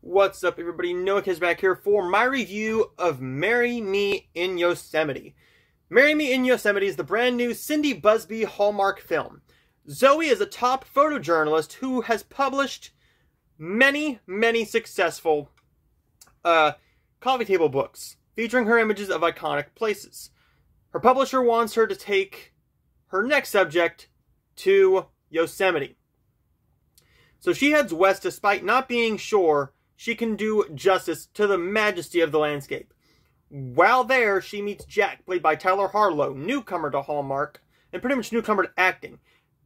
What's up, everybody? Noah is back here for my review of Marry Me in Yosemite. Marry Me in Yosemite is the brand new Cindy Busby Hallmark film. Zoe is a top photojournalist who has published many successful coffee table books featuring her images of iconic places. Her publisher wants her to take her next subject to Yosemite. So she heads west despite not being sure she can do justice to the majesty of the landscape. While there, she meets Jack, played by Tyler Harlow, newcomer to Hallmark, and pretty much newcomer to acting,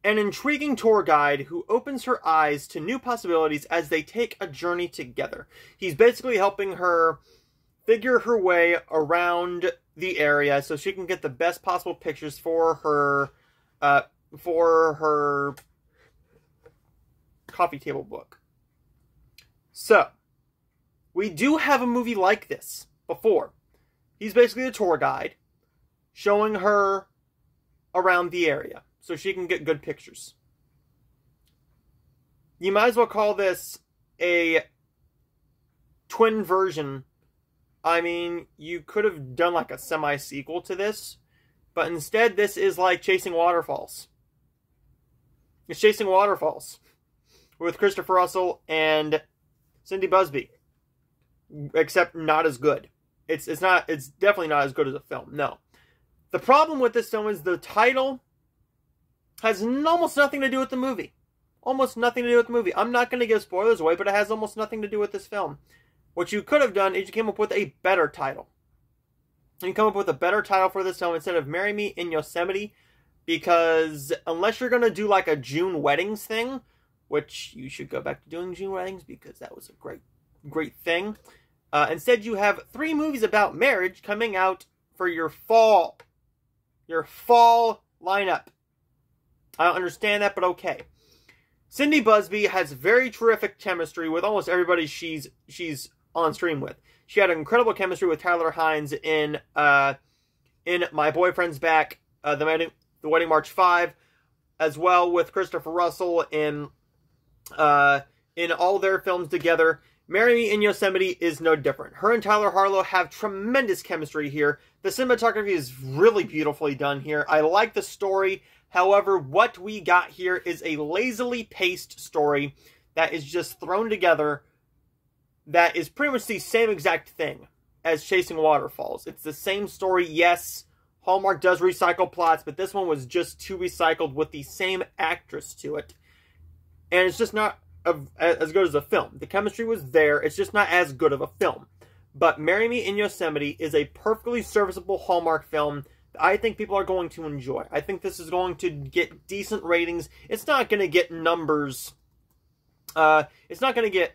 an intriguing tour guide who opens her eyes to new possibilities as they take a journey together. He's basically helping her figure her way around the area so she can get the best possible pictures for her coffee table book. So, we do have a movie like this before. He's basically a tour guide showing her around the area so she can get good pictures. You might as well call this a twin version. I mean, you could have done like a semi-sequel to this, but instead this is like Chasing Waterfalls. It's Chasing Waterfalls with Christopher Russell and Cindy Busby, except not as good. It's definitely not as good as a film. No. The problem with this film is the title has almost nothing to do with the movie. Almost nothing to do with the movie. I'm not going to give spoilers away, but it has almost nothing to do with this film. What you could have done is you came up with a better title. You come up with a better title for this film instead of Marry Me in Yosemite, because unless you're going to do like a June weddings thing, which you should go back to doing June weddings because that was a great thing. Instead, you have 3 movies about marriage coming out for your fall lineup. I don't understand that, but okay. Cindy Busby has very terrific chemistry with almost everybody she's on screen with. She had incredible chemistry with Tyler Hines in My Boyfriend's Back, The Wedding March 5, as well with Christopher Russell in all their films together. Marry Me in Yosemite is no different. Her and Tyler Harlow have tremendous chemistry here. The cinematography is really beautifully done here. I like the story. However, what we got here is a lazily paced story that is just thrown together that is pretty much the same exact thing as Chasing Waterfalls. It's the same story. Yes, Hallmark does recycle plots, but this one was just too recycled with the same actress to it. And it's just not as good as a film. The chemistry was there. It's just not as good of a film. But Marry Me in Yosemite is a perfectly serviceable Hallmark film that I think people are going to enjoy. I think this is going to get decent ratings. It's not going to get numbers. It's not going to get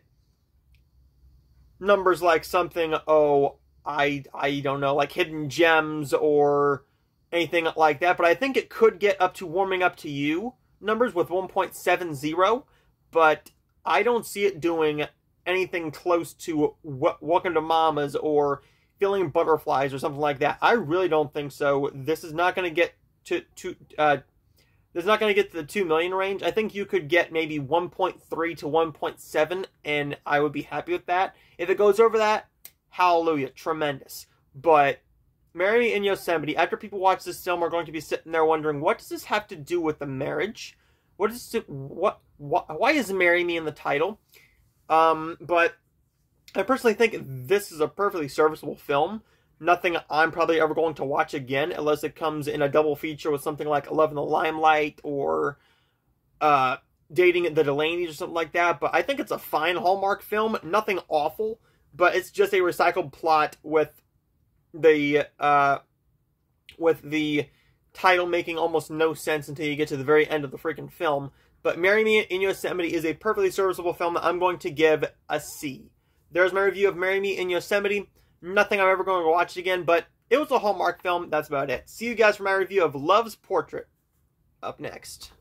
numbers like something, I don't know, like Hidden Gems or anything like that. But I think it could get up to Warming Up to You numbers with 1.70. But I don't see it doing anything close to Welcome to Mama's or Feeling Butterflies or something like that. I really don't think so. This is not going to get to the 2 million range. I think you could get maybe 1.3 to 1.7, and I would be happy with that. If it goes over that, hallelujah, tremendous. But Marry Me in Yosemite, after people watch this film, are going to be sitting there wondering, what does this have to do with the marriage? Why is Marry Me in the title? But I personally think this is a perfectly serviceable film. Nothing I'm probably ever going to watch again, unless it comes in a double feature with something like Love in the Limelight or Dating the Delaney's or something like that. But I think it's a fine Hallmark film. Nothing awful, but it's just a recycled plot with the title making almost no sense until you get to the very end of the freaking film. But Marry Me in Yosemite is a perfectly serviceable film that I'm going to give a C. There's my review of Marry Me in Yosemite. Nothing I'm ever going to watch again, but it was a Hallmark film. That's about it. See you guys for my review of Love's Portrait up next.